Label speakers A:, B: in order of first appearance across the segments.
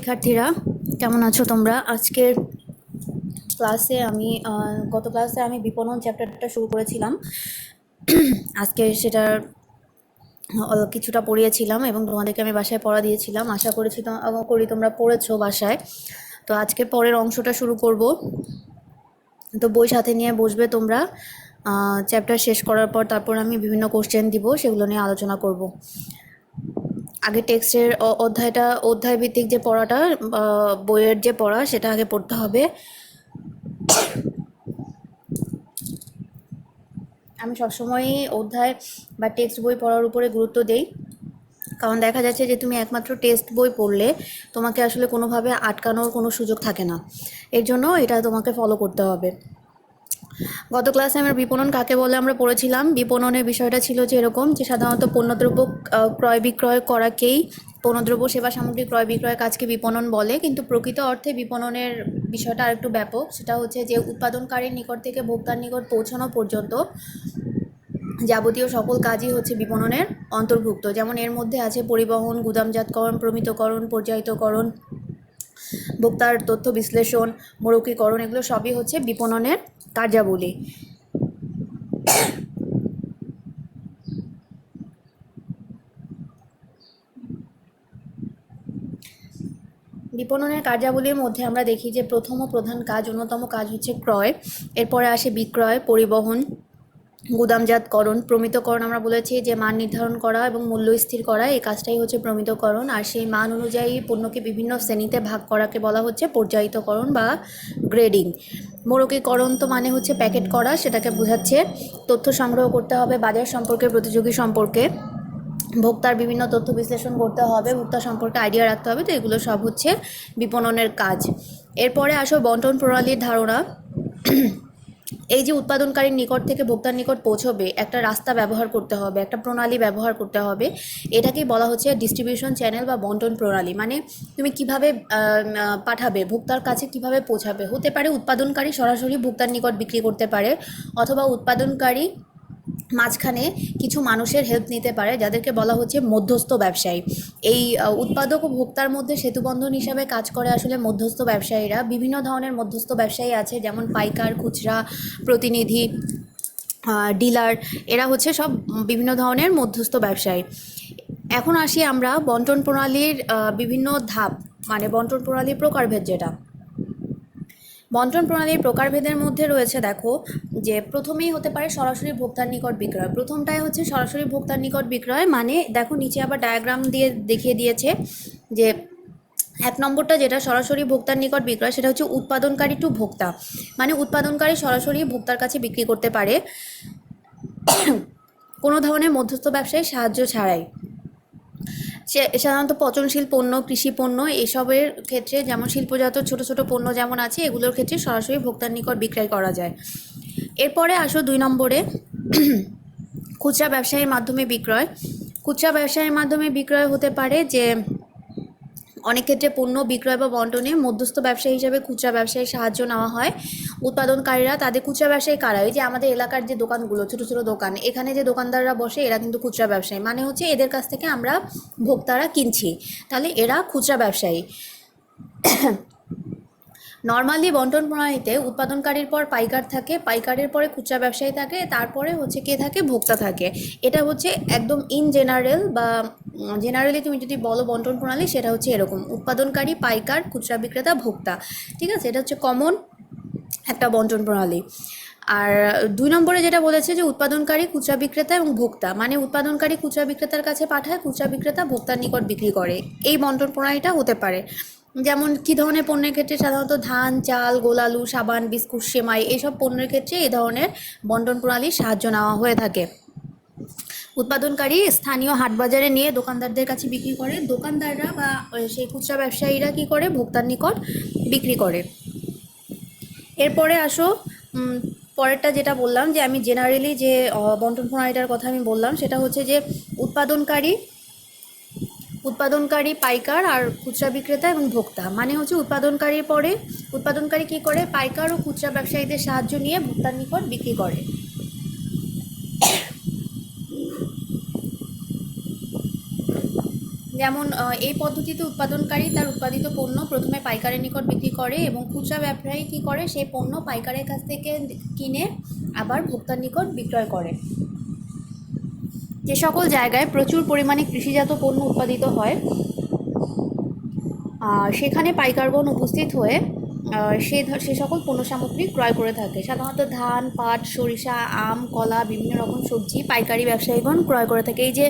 A: শিক্ষার্থীরা, কেমন আছো তোমরা? আজকের ক্লাসে আমি গত ক্লাসে আমি বিপণন চ্যাপ্টারটা শুরু করেছিলাম। আজকে সেটার কিছুটা পড়িয়েছিলাম এবং তোমাদেরকে আমি বাসায় পড়া দিয়েছিলাম। আশা করি তোমরা পড়েছো বাসায়। তো আজকে পরের অংশটা শুরু করব। তো বই সাথে নিয়ে বসবে তোমরা। চ্যাপ্টার শেষ করার পর তারপর আমি বিভিন্ন কোশ্চেন দিব, সেগুলো নিয়ে আলোচনা করব। আগে টেক্সটের অধ্যায় ভিত্তিক যে পড়াটা, বইয়ের যে পড়া, সেটা আগে পড়তে হবে। আমি সবসময়ই অধ্যায় বা টেক্সট বই পড়ার উপরে গুরুত্ব দেই, কারণ দেখা যাচ্ছে যে তুমি একমাত্র টেক্সট বই পড়লে তোমাকে আসলে কোনোভাবে আটকানোর কোনো সুযোগ থাকে না। এর জন্য এটা তোমাকে ফলো করতে হবে। গত ক্লাসে আমরা বিপণন কাকে বলে আমরা পড়েছিলাম। বিপণনের বিষয়টা ছিল যে এরকম, যে সাধারণত পণ্যদ্রব্য ক্রয় বিক্রয় করাকেই, পণ্যদ্রব্য সেবা সামগ্রী ক্রয় বিক্রয় কাজকে বিপণন বলে। কিন্তু প্রকৃত অর্থে বিপণনের বিষয়টা আরেকটু ব্যাপক। সেটা হচ্ছে যে উৎপাদনকারীর নিকট থেকে ভোক্তার নিকট পৌঁছানো পর্যন্ত যাবতীয় সকল কাজই হচ্ছে বিপণনের অন্তর্ভুক্ত। যেমন এর মধ্যে আছে পরিবহন, গুদামজাতকরণ, প্রমিতকরণ, পর্যায়িতকরণ, ভোক্তার তথ্য বিশ্লেষণ, মোড়কীকরণ, এগুলো সবই হচ্ছে বিপণনের কার্যাবলী। বিপণনের কার্যাবলীর মধ্যে আমরা দেখি যে প্রথম ও প্রধান কাজ, অন্যতম কাজ হচ্ছে ক্রয়। এরপরে আসে বিক্রয়, পরিবহন, গুদামজাতকরণ, প্রমিতকরণ। আমরা বলেছি যে মান নির্ধারণ করা এবং মূল্য স্থির করা, এই কাজটাই হচ্ছে প্রমিতকরণ। আর সেই মান অনুযায়ী পণ্যকে বিভিন্ন শ্রেণীতে ভাগ করাকে বলা হচ্ছে পর্যায়িতকরণ বা গ্রেডিং। মোড়কীকরণ তো মানে হচ্ছে প্যাকেট করা, সেটাকে বোঝাচ্ছে। তথ্য সংগ্রহ করতে হবে বাজার সম্পর্কে, প্রতিযোগী সম্পর্কে, ভোক্তার বিভিন্ন তথ্য বিশ্লেষণ করতে হবে, ভোক্তা সম্পর্কে আইডিয়া রাখতে হবে। তো এগুলো সব হচ্ছে বিপণনের কাজ। এরপরে আসো বন্টন প্রণালীর ধারণা। এই যে উৎপাদনকারীর নিকট থেকে ভোক্তার নিকট পৌঁছবে, একটা রাস্তা ব্যবহার করতে হবে, একটা প্রণালী ব্যবহার করতে হবে। এটাকেই বলা হচ্ছে ডিস্ট্রিবিউশন চ্যানেল বা বন্টন প্রণালী। মানে তুমি কিভাবে পাঠাবে, ভোক্তার কাছে কিভাবে পৌঁছাবে। হতে পারে উৎপাদনকারী সরাসরি ভোক্তার নিকট বিক্রি করতে পারে, অথবা উৎপাদনকারী মাঝখানে কিছু মানুষের হেল্প নিতে পারে, যাদেরকে বলা হচ্ছে মধ্যস্থ ব্যবসায়ী। এই উৎপাদক ও ভোক্তার মধ্যে সেতুবন্ধন হিসাবে কাজ করে আসলে মধ্যস্থ ব্যবসায়ীরা। বিভিন্ন ধরনের মধ্যস্থ ব্যবসায়ী আছে, যেমন পাইকার, খুচরা, প্রতিনিধি, ডিলার। এরা হচ্ছে সব বিভিন্ন ধরনের মধ্যস্থ ব্যবসায়ী। এখন আসি আমরা বন্টন প্রণালীর বিভিন্ন ধাপ, মানে বন্টন প্রণালীর প্রকারভেদ। যেটা বন্টন প্রণালীর প্রকারভেদের মধ্যে রয়েছে, দেখো যে প্রথমেই হতে পারে সরাসরি ভোক্তার নিকট বিক্রয়। প্রথমটাই হচ্ছে সরাসরি ভোক্তার নিকট বিক্রয়। মানে দেখো নিচে আবার ডায়াগ্রাম দিয়ে দেখিয়ে দিয়েছে যে এক নম্বরটা যেটা সরাসরি ভোক্তার নিকট বিক্রয়, সেটা হচ্ছে উৎপাদনকারী টু ভোক্তা। মানে উৎপাদনকারী সরাসরি ভোক্তার কাছে বিক্রি করতে পারে কোনো ধরনের মধ্যস্থ ব্যবসায়ী সাহায্য ছাড়াই। সাধারণত পচনশীল পণ্য, কৃষি পণ্য, এসবের ক্ষেত্রে, যেমন শিল্পজাত ছোট ছোট পণ্য যেমন আছে, এগুলোর ক্ষেত্রে সরাসরি ভোক্তার নিকট বিক্রয় করা যায়। এরপরে আসো 2 নম্বরে, খুচরা ব্যবসায়ীর মাধ্যমে বিক্রয়। খুচরা ব্যবসায়ীর মাধ্যমে বিক্রয় হতে পারে যে অনেক ক্ষেত্রে পণ্য বিক্রয় বা বন্টনে মধ্যস্থ ব্যবসায়ী হিসেবে খুচরা ব্যবসায়ীর সাহায্য নেওয়া হয়। উৎপাদনকারীরা তাদের খুচরা ব্যবসায়ী কারা? এই যে আমাদের এলাকার যে দোকানগুলো, ছোটো ছোটো দোকান, এখানে যে দোকানদাররা বসে, এরা কিন্তু খুচরা ব্যবসায়ী। মানে হচ্ছে এদের কাছ থেকে আমরা ভোক্তারা কিনছি, তাহলে এরা খুচরা ব্যবসায়ী। নর্মালি বন্টন প্রণালীতে উৎপাদনকারীর পর পাইকার থাকে, পাইকারের পরে খুচরা ব্যবসায়ী থাকে, তারপরে হচ্ছে কে থাকে? ভোক্তা থাকে। এটা হচ্ছে একদম ইন জেনারেল, বা জেনারেলি তুমি যদি বলো বন্টন প্রণালী, সেটা হচ্ছে এরকম: উৎপাদনকারী, পাইকার, খুচরা বিক্রেতা, ভোক্তা। ঠিক আছে, এটা হচ্ছে কমন একটা বন্টন প্রণালী। আর 2 নম্বরে যেটা বলেছে যে উৎপাদনকারী, খুচরা বিক্রেতা এবং ভোক্তা, মানে উৎপাদনকারী খুচরা বিক্রেতার কাছে পাঠায়, খুচরা বিক্রেতা ভোক্তার নিকট বিক্রি করে। এই বন্টন প্রণালীটা হতে পারে। যেমন কী ধরনের পণ্যের ক্ষেত্রে? সাধারণত ধান, চাল, গোলালু, সাবান, বিস্কুট, সেমাই, এইসব পণ্যের ক্ষেত্রে এই ধরনের বন্টন প্রণালীর সাহায্য নেওয়া হয়ে থাকে। উৎপাদনকারী স্থানীয় হাটবাজারে নিয়ে দোকানদারদের কাছে বিক্রি করে, দোকানদাররা বা সেই খুচরা ব্যবসায়ীরা কী করে? ভোক্তার নিকট বিক্রি করে। এরপরে আসো পরেরটা, যেটা বললাম যে আমি জেনারেলি যে বন্টন প্রণালীটার কথা আমি বললাম, সেটা হচ্ছে যে উৎপাদনকারী, পাইকার আর খুচরা বিক্রেতা এবং ভোক্তা। মানে হচ্ছে উৎপাদনকারীর পরে উৎপাদনকারী কী করে? পাইকার ও খুচরা ব্যবসায়ীদের সাহায্য নিয়ে ভোক্তার নিকট বিক্রি করে। যেমন এই পদ্ধতিতে উৎপাদনকারী তার উৎপাদিত পণ্য প্রথমে পাইকারের নিকট বিক্রি করে এবং খুচরা ব্যবসায়ী কী করে, সেই পণ্য পাইকারের কাছ থেকে কিনে আবার ভোক্তার নিকট বিক্রয় করে। যে সকল জায়গায় প্রচুর পরিমাণে কৃষিজাত পণ্য উৎপাদিত হয় সেখানে পাইকারগণ উপস্থিত হয়ে সে সকল পণ্য সামগ্রী ক্রয় করে থাকে। সাধারণত ধান, পাট, সরিষা, আম, কলা, বিভিন্ন রকম সবজি পাইকারি ব্যবসায়ীগণ ক্রয় করে থাকে। এই যে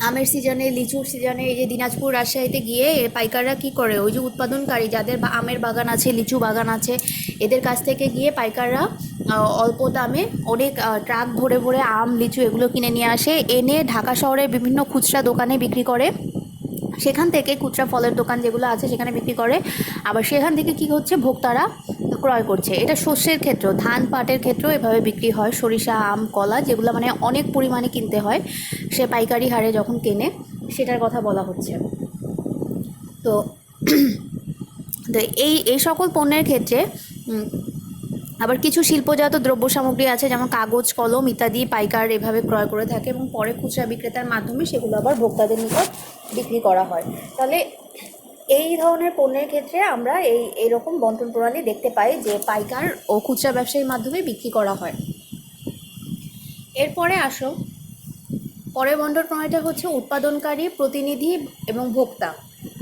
A: আমের সিজনে, লিচুর সিজনে এই যে দিনাজপুর, রাজশাহীতে গিয়ে পাইকাররা কী করে, ওই যে উৎপাদনকারী যাদের আমের বাগান আছে, লিচু বাগান আছে, এদের কাছ থেকে গিয়ে পাইকাররা অল্প দামে অনেক ট্রাক ভরে ভরে আম, লিচু এগুলো কিনে নিয়ে আসে, এনে ঢাকা শহরের বিভিন্ন খুচরা দোকানে বিক্রি করে। সেখান থেকে খুচরা ফলের দোকান যেগুলো আছে সেখানে বিক্রি করে, আবার সেখান থেকে কী হচ্ছে, ভোক্তারা ক্রয় করছে। এটা শস্যের ক্ষেত্রেও, ধান পাটের ক্ষেত্রেও এভাবে বিক্রি হয়। সরিষা, আম, কলা যেগুলো মানে অনেক পরিমাণে কিনতে হয়, সে পাইকারি হারে যখন কেনে সেটার কথা বলা হচ্ছে। তো এই সকল পণ্যের ক্ষেত্রে আবার কিছু শিল্পজাত দ্রব্য সামগ্রী আছে, যেমন কাগজ, কলম ইত্যাদি পাইকার এভাবে ক্রয় করে থাকে এবং পরে খুচরা বিক্রেতার মাধ্যমে সেগুলো আবার ভোক্তাদের নিকট বিক্রি করা হয়। তাহলে এই ধরনের পণ্যের ক্ষেত্রে আমরা এইরকম বন্টন প্রণালী দেখতে পাই যে পাইকার ও খুচরা ব্যবসায়ীর মাধ্যমে বিক্রি করা হয়। এরপরে আসো, পরের বন্টন প্রণালীটা হচ্ছে উৎপাদনকারী, প্রতিনিধি এবং ভোক্তা।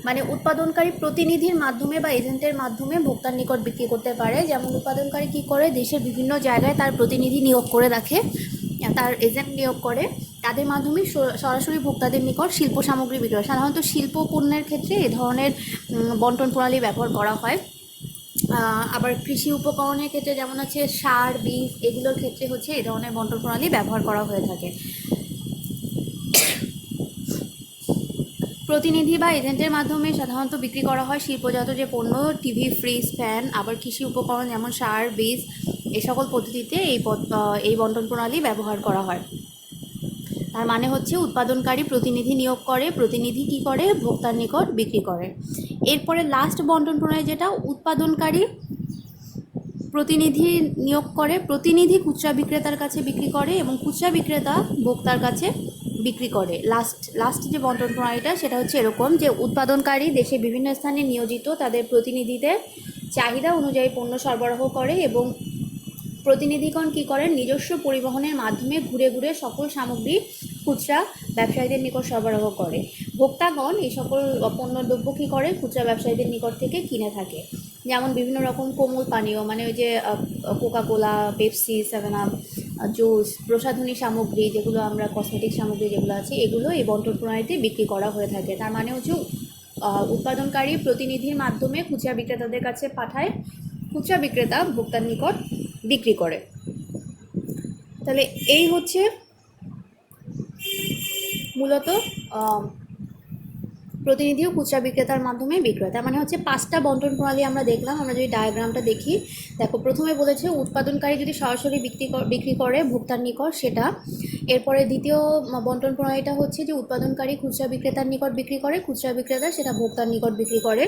A: মানে উৎপাদনকারী প্রতিনিধির মাধ্যমে বা এজেন্টের মাধ্যমে ভোক্তার নিকট বিক্রি করতে পারে। যেমন উৎপাদনকারী কী করে, দেশের বিভিন্ন জায়গায় তার প্রতিনিধি নিয়োগ করে রাখে, তার এজেন্ট নিয়োগ করে, তাদের মাধ্যমে সরাসরি ভোক্তাদের নিকট শিল্প সামগ্রী বিক্রি হয়। সাধারণত শিল্প পণ্যের ক্ষেত্রে এ ধরনের বন্টন প্রণালী ব্যবহার করা হয়। আবার কৃষি উপকরণের ক্ষেত্রে যেমন হচ্ছে সার, বীজ এগুলোর ক্ষেত্রে হচ্ছে এই ধরনের বন্টন প্রণালী ব্যবহার করা হয়ে থাকে। প্রতিনিধি বা এজেন্টের মাধ্যমে সাধারণত বিক্রি করা হয় শিল্পজাত যে পণ্য, টিভি, ফ্রিজ, ফ্যান, আবার কৃষি উপকরণ যেমন সার, বীজ, এই সকল পদ্ধতিতে এই বন্টন প্রণালী ব্যবহার করা হয়। তার মানে হচ্ছে উৎপাদনকারী প্রতিনিধি নিয়োগ করে, প্রতিনিধি কী করে, ভোক্তার নিকট বিক্রি করে। এরপরে লাস্ট বন্টন প্রণালী যেটা, উৎপাদনকারী প্রতিনিধি নিয়োগ করে, প্রতিনিধি খুচরা বিক্রেতার কাছে বিক্রি করে এবং খুচরা বিক্রেতা ভোক্তার কাছে বিক্রি করে। লাস্ট যে বন্টন প্রণালীটা সেটা হচ্ছে এরকম যে উৎপাদনকারী দেশে বিভিন্ন স্থানে নিয়োজিত তাদের প্রতিনিধিদের চাহিদা অনুযায়ী পণ্য সরবরাহ করে এবং প্রতিনিধিগণ কী করেন, নিজস্ব পরিবহনের মাধ্যমে ঘুরে ঘুরে সকল সামগ্রী খুচরা ব্যবসায়ীদের নিকট সরবরাহ করে। ভোক্তাগণ এই সকল পণ্যদ্রব্য কী করে, খুচরা ব্যবসায়ীদের নিকট থেকে কিনে থাকে। যেমন বিভিন্ন রকম কোমল পানীয়, মানে ওই যে কোকাকোলা, পেপসি, 7 আপ, জুস, প্রসাধনী সামগ্রী যেগুলো আমরা কসমেটিক সামগ্রী যেগুলো আছে, এগুলো এই বন্টন প্রণালীতে বিক্রি করা হয়ে থাকে। তার মানে হচ্ছে উৎপাদনকারী প্রতিনিধির মাধ্যমে খুচরা বিক্রেতাদের কাছে পাঠায়, খুচরা বিক্রেতা ভোক্তার নিকট বিক্রি করে। তাহলে এই হচ্ছে মূলত প্রতিনিধি ও খুচরা বিক্রেতার মাধ্যমে বিক্রয়। তার মানে হচ্ছে 5টা বন্টন প্রণালী আমরা দেখলাম। আমরা যদি ডায়াগ্রামটা দেখি, দেখো প্রথমে বলেছে উৎপাদনকারী যদি সরাসরি বিক্রি করে ভোক্তার নিকট সেটা। এরপরে দ্বিতীয় বন্টন প্রণালীটা হচ্ছে যে উৎপাদনকারী খুচরা বিক্রেতার নিকট বিক্রি করে, খুচরা বিক্রেতা সেটা ভোক্তার নিকট বিক্রি করে।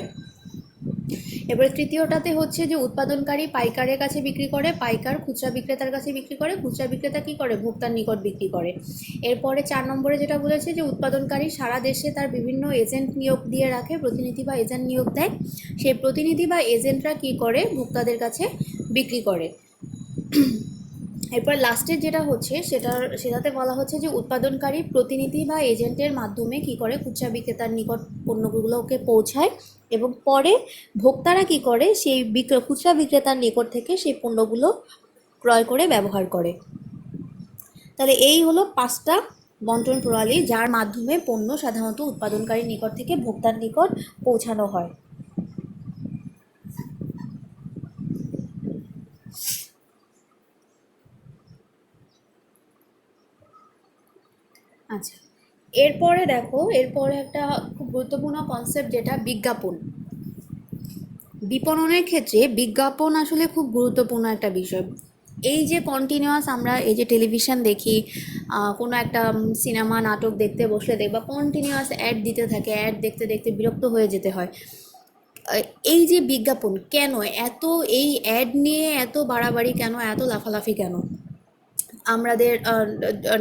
A: এবারে তৃতীয়টাতে হচ্ছে যে উৎপাদনকারী পাইকারের কাছে বিক্রি করে, পাইকার খুচরা বিক্রেতার কাছে বিক্রি করে, খুচরা বিক্রেতা কী করে, ভোক্তার নিকট বিক্রি করে। এরপরে 4 নম্বরে যেটা বলেছে যে উৎপাদনকারী সারা দেশে তার বিভিন্ন এজেন্ট নিয়োগ দিয়ে রাখে, প্রতিনিধি বা এজেন্ট নিয়োগ দেয়, সেই প্রতিনিধি বা এজেন্টরা কী করে, ভোক্তাদের কাছে বিক্রি করে। এরপর লাস্টের যেটা হচ্ছে সেটাতে বলা হচ্ছে যে উৎপাদনকারী প্রতিনিধি বা এজেন্টের মাধ্যমে কী করে, খুচরা বিক্রেতার নিকট পণ্যগুলোকে পৌঁছায় এবং পরে ভোক্তারা কী করে, সেই খুচরা বিক্রেতার নিকট থেকে সেই পণ্যগুলো ক্রয় করে ব্যবহার করে। তাহলে এই হলো 5টা বন্টন প্রণালী যার মাধ্যমে পণ্য সাধারণত উৎপাদনকারীর নিকট থেকে ভোক্তার নিকট পৌঁছানো হয়। আচ্ছা, এরপরে দেখো, এরপরে একটা খুব গুরুত্বপূর্ণ কনসেপ্ট যেটা বিজ্ঞাপন। বিপণনের ক্ষেত্রে বিজ্ঞাপন আসলে খুব গুরুত্বপূর্ণ একটা বিষয়। এই যে কন্টিনিউয়াস আমরা এই যে টেলিভিশন দেখি, কোনো একটা সিনেমা নাটক দেখতে বসলে দেখবা কন্টিনিউয়াস অ্যাড দিতে থাকে, অ্যাড দেখতে দেখতে বিরক্ত হয়ে যেতে হয়। এই যে বিজ্ঞাপন কেন এত, এই অ্যাড নিয়ে এত বাড়াবাড়ি কেন, এত লাফালাফি কেন? আমাদের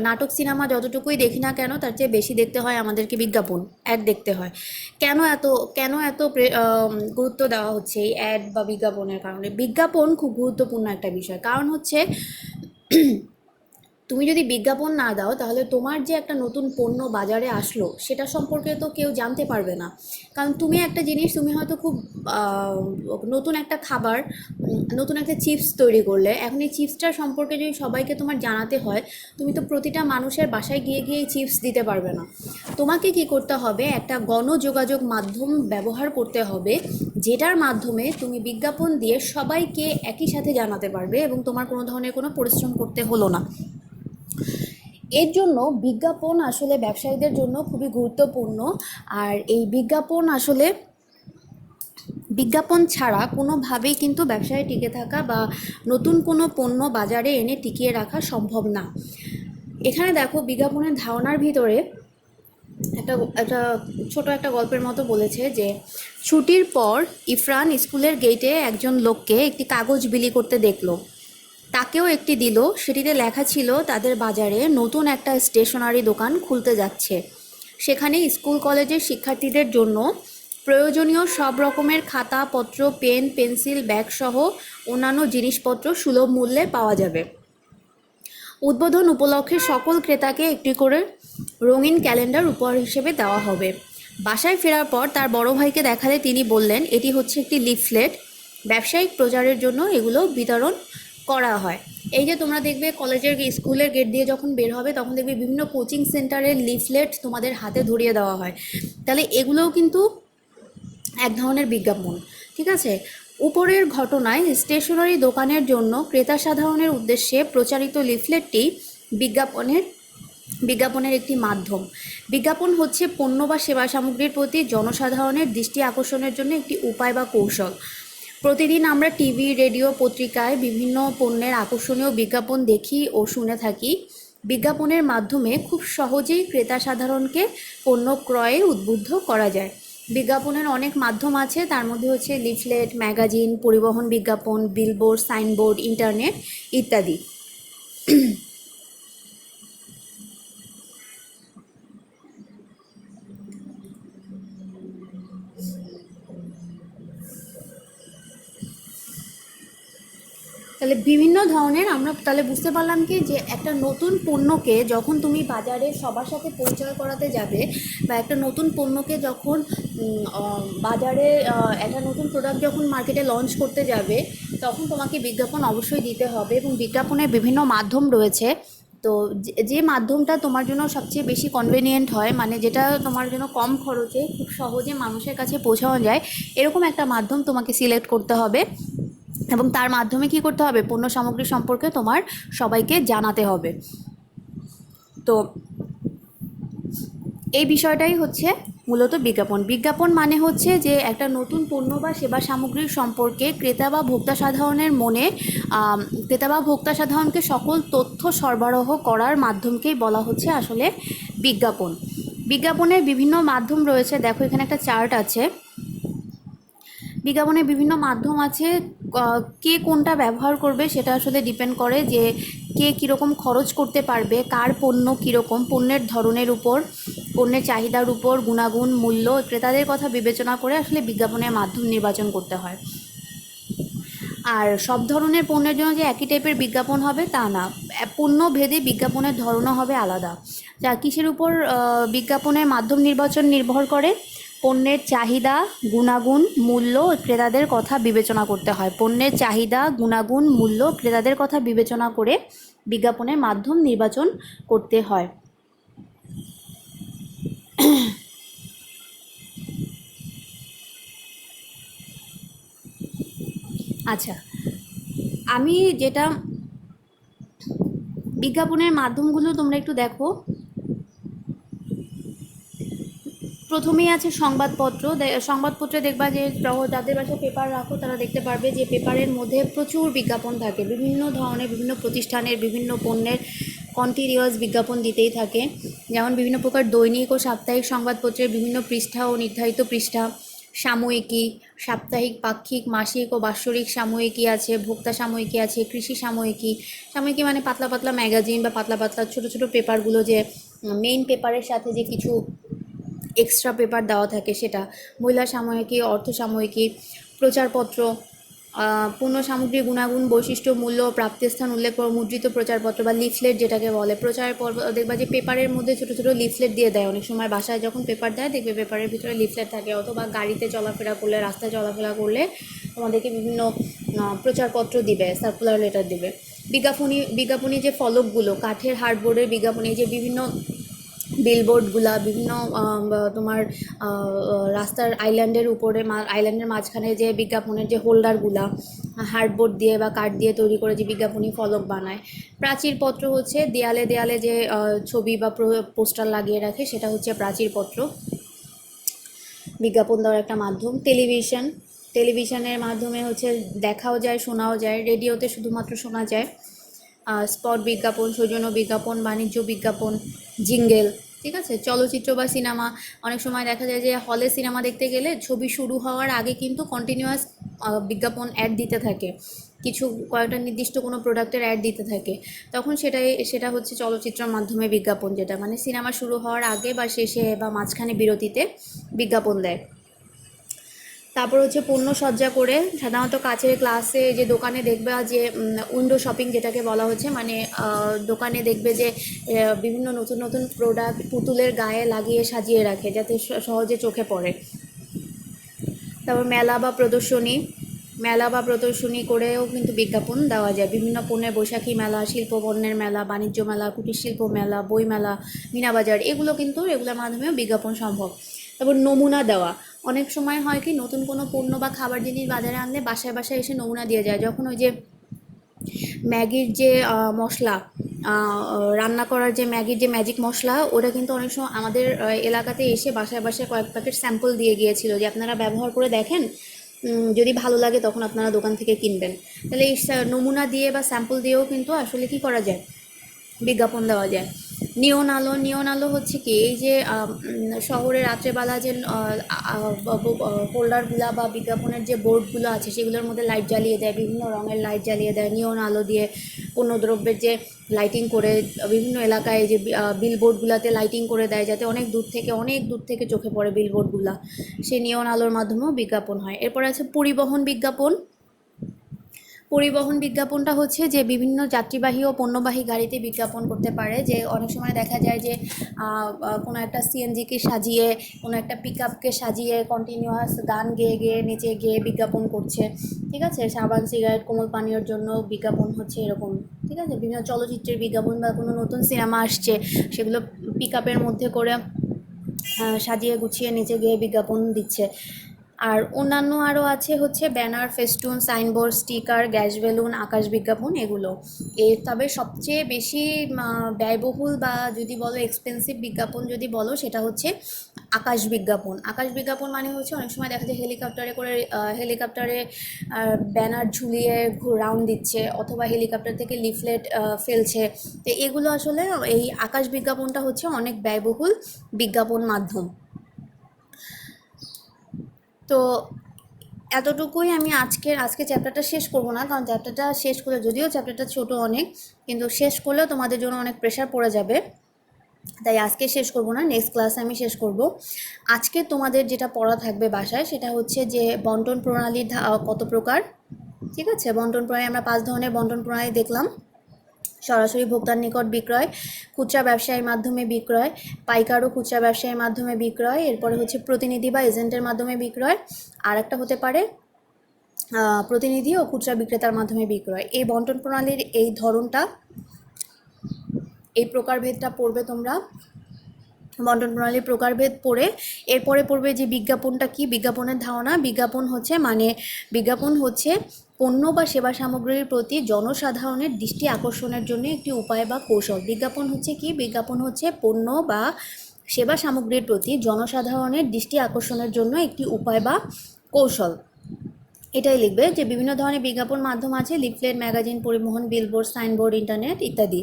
A: নাটক সিনেমা যতটুকুই দেখি না কেন তার চেয়ে বেশি দেখতে হয় আমাদেরকে বিজ্ঞাপন, অ্যাড দেখতে হয়। কেন এত কেন এত গুরুত্ব দেওয়া হচ্ছে এই অ্যাড বা বিজ্ঞাপনের কারণে? বিজ্ঞাপন খুব গুরুত্বপূর্ণ একটা বিষয়। কারণ হচ্ছে তুমি যদি বিজ্ঞাপন না দাও তাহলে তোমার যে একটা নতুন পণ্য বাজারে আসলো সেটা সম্পর্কে তো কেউ জানতে পারবে না। কারণ তুমি একটা জিনিস, তুমি হয়তো খুব নতুন একটা খাবার, নতুন একটা চিপস তৈরি করলে, এখন এই চিপসটার সম্পর্কে যদি সবাইকে তোমার জানাতে হয়, তুমি তো প্রতিটা মানুষের বাসায় গিয়ে গিয়ে এই চিপস দিতে পারবে না। তোমাকে কি করতে হবে, একটা গণযোগাযোগ মাধ্যম ব্যবহার করতে হবে, যেটার মাধ্যমে তুমি বিজ্ঞাপন দিয়ে সবাইকে একই সাথে জানাতে পারবে এবং তোমার কোনো ধরনের কোনো পরিশ্রম করতে হলো না। এর জন্য বিজ্ঞাপন আসলে ব্যবসায়ীদের জন্য খুবই গুরুত্বপূর্ণ। আর এই বিজ্ঞাপন ছাড়া কোনোভাবেই কিন্তু ব্যবসায় টিকে থাকা বা নতুন কোনো পণ্য বাজারে এনে টিকিয়ে রাখা সম্ভব না। এখানে দেখো বিজ্ঞাপনের ধারণার ভিতরে একটা একটা ছোট একটা গল্পের মতো বলেছে যে ছুটির পর ইফরান স্কুলের গেটে একজন লোককে একটি কাগজ বিলি করতে দেখলো। তাকেও একটি দিল। সেটিতে লেখা ছিল তাদের বাজারে নতুন একটা স্টেশনারি দোকান খুলতে যাচ্ছে। সেখানে স্কুল কলেজের শিক্ষার্থীদের জন্য প্রয়োজনীয় সব রকমের খাতা পত্র, পেন, পেন্সিল, ব্যাগ সহ অন্যান্য জিনিসপত্র সুলভ মূল্যে পাওয়া যাবে। উদ্বোধন উপলক্ষে সকল ক্রেতাকে একটি করে রঙিন ক্যালেন্ডার উপহার হিসেবে দেওয়া হবে। বাসায় ফেরার পর তার বড় ভাইকে দেখালে তিনি বললেন, এটি হচ্ছে একটি লিফলেট, ব্যবসায়িক প্রচারের জন্য এগুলো বিতরণ করা হয়। এই যে তোমরা দেখবে কলেজের স্কুলের গেট দিয়ে যখন বের হবে তখন দেখবে বিভিন্ন কোচিং সেন্টারের লিফলেট তোমাদের হাতে ধরিয়ে দেওয়া হয়। তাহলে এগুলোও কিন্তু এক ধরনের বিজ্ঞাপন, ঠিক আছে। উপরের ঘটনায় স্টেশনারি দোকানের জন্য ক্রেতা সাধারণের উদ্দেশ্যে প্রচারিত লিফলেটটি বিজ্ঞাপনের একটি মাধ্যম। বিজ্ঞাপন হচ্ছে পণ্য বা সেবা সামগ্রীর প্রতি জনসাধারণের দৃষ্টি আকর্ষণের জন্য একটি উপায় বা কৌশল। প্রতিদিন আমরা টিভি, রেডিও, পত্রিকায় বিভিন্ন পণ্যের আকর্ষণীয় বিজ্ঞাপন দেখি ও শুনে থাকি। বিজ্ঞাপনের মাধ্যমে খুব সহজেই ক্রেতা সাধারণকে পণ্য ক্রয়ে উদ্বুদ্ধ করা যায়। বিজ্ঞাপনের অনেক মাধ্যম আছে, তার মধ্যে হচ্ছে লিফলেট, ম্যাগাজিন, পরিবহন বিজ্ঞাপন, বিলবোর্ড, সাইনবোর্ড, ইন্টারনেট ইত্যাদি। তাহলে বিভিন্ন ধরনের আমরা তাহলে বুঝতে পারলাম কি যে একটা নতুন পণ্যকে যখন তুমি বাজারে সবার সাথে পরিচয় করাতে যাবে বা একটা নতুন পণ্যকে যখন বাজারে একটা নতুন প্রোডাক্ট যখন মার্কেটে লঞ্চ করতে যাবে তখন তোমাকে বিজ্ঞাপন অবশ্যই দিতে হবে। এবং বিজ্ঞাপনের বিভিন্ন মাধ্যম রয়েছে। তো যে মাধ্যমটা তোমার জন্য সবচেয়ে বেশি কনভেনিয়েন্ট হয়, মানে যেটা তোমার জন্য কম খরচে খুব সহজে মানুষের কাছে পৌঁছানো যায়, এরকম একটা মাধ্যম তোমাকে সিলেক্ট করতে হবে এবং তার মাধ্যমে কি করতে হবে, পণ্য সামগ্রী সম্পর্কে তোমার সবাইকে জানাতে হবে। তো এই বিষয়টাই হচ্ছে মূলত বিজ্ঞাপন। বিজ্ঞাপন মানে হচ্ছে যে একটা নতুন পণ্য বা সেবা সামগ্রীর সম্পর্কে ক্রেতা বা ভোক্তা সাধারণকে সকল তথ্য সরবরাহ করার মাধ্যমকেই বলা হচ্ছে আসলে বিজ্ঞাপন। বিজ্ঞাপনের বিভিন্ন মাধ্যম রয়েছে, দেখো এখানে একটা চার্ট আছে। বিজ্ঞাপনের বিভিন্ন মাধ্যম আছে, কে কোনটা ব্যবহার করবে সেটা আসলে ডিপেন্ড করে যে কে কীরকম খরচ করতে পারবে, কার পণ্য কীরকম, পণ্যের ধরনের উপর, পণ্যের চাহিদার উপর, গুণাগুণ, মূল্য, ক্রেতাদের কথা বিবেচনা করে আসলে বিজ্ঞাপনের মাধ্যম নির্বাচন করতে হয়। আর সব ধরনের পণ্যের জন্য যে একই টাইপের বিজ্ঞাপন হবে তা না, পণ্য ভেদে বিজ্ঞাপনের ধরনও হবে আলাদা। যা কিসের উপর বিজ্ঞাপনের মাধ্যম নির্ভর করে, পণ্যের চাহিদা, গুণাগুণ, মূল্য, ক্রেতাদের কথা বিবেচনা করতে হয়। পণ্যের চাহিদা, গুণাগুণ, মূল্য, ক্রেতাদের কথা বিবেচনা করে বিজ্ঞাপনের মাধ্যম নির্বাচন করতে হয়। আচ্ছা, আমি যেটা বিজ্ঞাপনের মাধ্যমগুলো তোমরা একটু দেখো। প্রথমেই আছে সংবাদপত্রে দেখবা যে যাদের বাসায় পেপার রাখো তারা দেখতে পারবে যে পেপারের মধ্যে প্রচুর বিজ্ঞাপন থাকে, বিভিন্ন ধরনের, বিভিন্ন প্রতিষ্ঠানের, বিভিন্ন পণ্যের কন্টিনিউয়াস বিজ্ঞাপন দিতেই থাকে। যেমন বিভিন্ন প্রকার দৈনিক ও সাপ্তাহিক সংবাদপত্রের বিভিন্ন পৃষ্ঠা ও নির্ধারিত পৃষ্ঠা, সাময়িকী, সাপ্তাহিক, পাক্ষিক, মাসিক ও বাৎসরিক সাময়িকী আছে, ভোক্তা সাময়িকী আছে, কৃষি সাময়িকী। সাময়িকী মানে পাতলা পাতলা ম্যাগাজিন বা পাতলা পাতলা ছোটো ছোটো পেপারগুলো, যে মেইন পেপারের সাথে যে কিছু এক্সট্রা পেপার দেওয়া থাকে সেটা। মহিলা সাময়িকী, অর্থ সাময়িকী, প্রচারপত্র, পণ্য সামগ্রী গুণাগুণ, বৈশিষ্ট্য, মূল্য ও প্রাপ্তিস্থান উল্লেখ করে মুদ্রিত প্রচারপত্র বা লিফলেট যেটাকে বলে। প্রচার পর্ব দেখবা যে পেপারের মধ্যে ছোটো ছোটো লিফলেট দিয়ে দেয়, অনেক সময় বাসায় যখন পেপার দেয় দেখবে পেপারের ভিতরে লিফলেট থাকে, অথবা গাড়িতে চলাফেরা করলে, রাস্তায় চলাফেরা করলে তোমাদেরকে বিভিন্ন প্রচারপত্র দিবে, সার্কুলার লেটার দিবে। বিজ্ঞাপনী যে ফলকগুলো, কাঠের হার্ডবোর্ডের বিজ্ঞাপনী, যে বিভিন্ন বিলবোর্ডগুলা, বিভিন্ন তোমার রাস্তার আইল্যান্ডের উপরে, আইল্যান্ডের মাঝখানে যে বিজ্ঞাপনের যে হোল্ডারগুলা হার্ডবোর্ড দিয়ে বা কাঠ দিয়ে তৈরি করে যে বিজ্ঞাপনী ফলক বানায়। প্রাচীরপত্র হচ্ছে দেয়ালে দেয়ালে যে ছবি বা পোস্টার লাগিয়ে রাখে, সেটা হচ্ছে প্রাচীরপত্র, বিজ্ঞাপন দেওয়ার একটা মাধ্যম। টেলিভিশনের মাধ্যমে হচ্ছে দেখাও যায়, শোনাও যায়। রেডিওতে শুধুমাত্র শোনা যায়। স্পট বিজ্ঞাপন, সৌজন্য বিজ্ঞাপন, বাণিজ্য বিজ্ঞাপন, জিঙ্গেল। ঠিক আছে। চলচ্চিত্র বা সিনেমা, অনেক সময় দেখা যায় যে হলে সিনেমা দেখতে গেলে ছবি শুরু হওয়ার আগে কিন্তু কন্টিনিউয়াস বিজ্ঞাপন অ্যাড দিতে থাকে, কিছু কয়েকটা নির্দিষ্ট কোনো প্রোডাক্টের অ্যাড দিতে থাকে, তখন সেটা হচ্ছে চলচ্চিত্রের মাধ্যমে বিজ্ঞাপন, যেটা মানে সিনেমা শুরু হওয়ার আগে বা শেষে বা মাঝখানে বিরতিতে বিজ্ঞাপন দেয়। তারপর হচ্ছে পণ্য সজ্জা করে, সাধারণত কাছের গ্লাসে যে দোকানে দেখবে যে উইন্ডো শপিং যেটাকে বলা হচ্ছে, মানে দোকানে দেখবে যে বিভিন্ন নতুন নতুন প্রোডাক্ট পুতুলের গায়ে লাগিয়ে সাজিয়ে রাখে যাতে সহজে চোখে পড়ে। তারপর মেলা বা প্রদর্শনী করেও কিন্তু বিজ্ঞাপন দেওয়া যায়। বিভিন্ন পণ্যের বৈশাখী মেলা, শিল্প পণ্যের মেলা, বাণিজ্য মেলা, কুটির শিল্প মেলা, বই মেলা, মিনাবাজার, এগুলোর মাধ্যমেও বিজ্ঞাপন সম্ভব। তারপর নমুনা দেওয়া, অনেক সময় হয় কি নতুন কোনো পণ্য বা খাবার জিনিস বাজারে আনলে বাসায় বাসায় এসে নমুনা দিয়ে যায়। যখন ওই যে ম্যাগির যে মশলা, রান্না করার যে ম্যাগির যে ম্যাজিক মশলা, ওটা কিন্তু অনেক সময় আমাদের এলাকাতে এসে বাসায় বাসায় কয়েক প্যাকেট স্যাম্পল দিয়ে গিয়েছিল, যে আপনারা ব্যবহার করে দেখেন, যদি ভালো লাগে তখন আপনারা দোকান থেকে কিনবেন। তাহলে এই নমুনা দিয়ে বা স্যাম্পল দিয়েও কিন্তু আসলে কি করা যায়, বিজ্ঞাপন দেওয়া যায়। নিয়ন আলো হচ্ছে কি, এই যে শহরে রাত্রেবেলা যে হোল্ডারগুলো বা বিজ্ঞাপনের যে বোর্ডগুলো আছে সেগুলোর মধ্যে লাইট জ্বালিয়ে দেয়, বিভিন্ন রঙের লাইট জ্বালিয়ে দেয়, নিয়ন আলো দিয়ে পণ্যদ্রব্যের যে লাইটিং করে বিভিন্ন এলাকায় যে বিলবোর্ডগুলোতে লাইটিং করে দেয়, যাতে অনেক দূর থেকে চোখে পড়ে বিলবোর্ডগুলো, সেই নিয়ন আলোর মাধ্যমেও বিজ্ঞাপন হয়। এরপর আছে পরিবহন বিজ্ঞাপনটা হচ্ছে যে বিভিন্ন যাত্রীবাহী ও পণ্যবাহী গাড়িতে বিজ্ঞাপন করতে পারে। যে অনেক সময় দেখা যায় যে কোনো একটা সিএনজিকে সাজিয়ে, কোনো একটা পিকআপকে সাজিয়ে কন্টিনিউয়াস গান গেয়ে গেয়ে নিচে গিয়ে বিজ্ঞাপন করছে। ঠিক আছে। সাবান, সিগারেট, কোমল পানীয়র জন্য বিজ্ঞাপন হচ্ছে এরকম। ঠিক আছে। বিভিন্ন চলচ্চিত্রের বিজ্ঞাপন বা কোনো নতুন সিনেমা আসছে সেগুলো পিকআপের মধ্যে করে সাজিয়ে গুছিয়ে নিচে গিয়ে বিজ্ঞাপন দিচ্ছে। আর অন্যান্য আরও আছে হচ্ছে banner, festoon, signboard, sticker, gas balloon, আকাশ বিজ্ঞাপন, এগুলো। তবে সবচেয়ে বেশি ব্যয়বহুল বা যদি বলো এক্সপেন্সিভ বিজ্ঞাপন যদি বলো, সেটা হচ্ছে আকাশ বিজ্ঞাপন মানে হচ্ছে অনেক সময় দেখা যায় হেলিকপ্টারে ব্যানার ঝুলিয়ে রাউন্ড দিচ্ছে, অথবা হেলিকপ্টার থেকে লিফলেট ফেলছে। তো এগুলো আসলে, এই আকাশ বিজ্ঞাপনটা হচ্ছে অনেক ব্যয়বহুল বিজ্ঞাপন মাধ্যম। তো এতটুকুই আমি আজকে চ্যাপ্টারটা শেষ করব না, কারণ চ্যাপ্টারটা শেষ করলে, যদিও চ্যাপ্টারটা ছোট অনেক, কিন্তু শেষ করলেও তোমাদের জন্য অনেক প্রেশার পড়ে যাবে, তাই আজকে শেষ করব না, নেক্সট ক্লাসে আমি শেষ করব। আজকে তোমাদের যেটা পড়া থাকবে বাসায়, সেটা হচ্ছে যে বন্টন প্রণালীর কত প্রকার। ঠিক আছে। বন্টন প্রণালী, আমরা 5 ধরনের বন্টন প্রণালী দেখলাম। সরাসরি ভোক্তার নিকট বিক্রয়, খুচরা ব্যবসায়ীর মাধ্যমে বিক্রয়, পাইকার ও খুচরা ব্যবসায়ীর মাধ্যমে বিক্রয়, এরপরে হচ্ছে প্রতিনিধি বা এজেন্টের মাধ্যমে বিক্রয়, আর একটা হতে পারে প্রতিনিধি ও খুচরা বিক্রেতার মাধ্যমে বিক্রয়। এই বন্টন প্রণালীর এই ধরনটা, এই প্রকারভেদটা পড়বে তোমরা। বন্টন প্রণালীর প্রকারভেদ পড়ে এরপরে পড়বে যে বিজ্ঞাপনটা কি, বিজ্ঞাপনের ধারণা। বিজ্ঞাপন হচ্ছে পণ্য বা সেবা সামগ্রীর প্রতি জনসাধারণের দৃষ্টি আকর্ষণের জন্য একটি উপায় বা কৌশল। বিজ্ঞাপন হচ্ছে কি, বিজ্ঞাপন হচ্ছে পণ্য বা সেবা সামগ্রীর প্রতি জনসাধারণের দৃষ্টি আকর্ষণের জন্য একটি উপায় বা কৌশল। এটাই লিখবে। যে বিভিন্ন ধরনের বিজ্ঞাপন মাধ্যম আছে, লিফলেট, ম্যাগাজিন, পরিবহন, বিলবোর্ড, সাইনবোর্ড, ইন্টারনেট ইত্যাদি।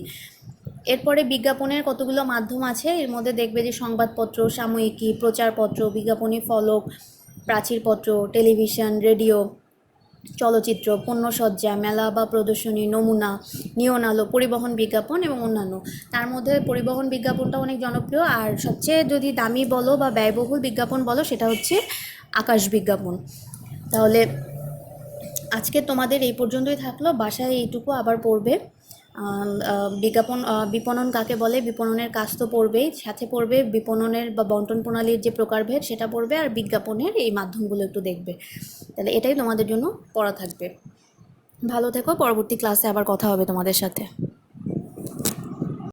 A: এরপরে বিজ্ঞাপনের কতগুলো মাধ্যম আছে, এর মধ্যে দেখবে যে সংবাদপত্র, সাময়িকী, প্রচারপত্র, বিজ্ঞাপনী ফলক, প্রাচীরপত্র, টেলিভিশন, রেডিও, চলচ্চিত্র, পণ্যসজ্জা, মেলা বা প্রদর্শনী, নমুনা, নিয়ন আলো, পরিবহন বিজ্ঞাপন এবং অন্যান্য। তার মধ্যে পরিবহন বিজ্ঞাপনটা অনেক জনপ্রিয়, আর সবচেয়ে যদি দামি বলো বা ব্যয়বহুল বিজ্ঞাপন বলো সেটা হচ্ছে আকাশ বিজ্ঞাপন। তাহলে আজকে তোমাদের এই পর্যন্তই থাকলো, বাসায় এইটুকু আবার পড়বে। বিজ্ঞাপন বিপণন কাকে বলে, বিপণনের কাজ তো পড়বেই, সাথে পড়বে বিপণনের বা বন্টন প্রণালীর যে প্রকারভেদ সেটা পড়বে, আর বিজ্ঞাপনের এই মাধ্যমগুলো একটু দেখবে। তাহলে এটাই তোমাদের জন্য পড়া থাকবে। ভালো থেকো, পরবর্তী ক্লাসে আবার কথা হবে তোমাদের সাথে।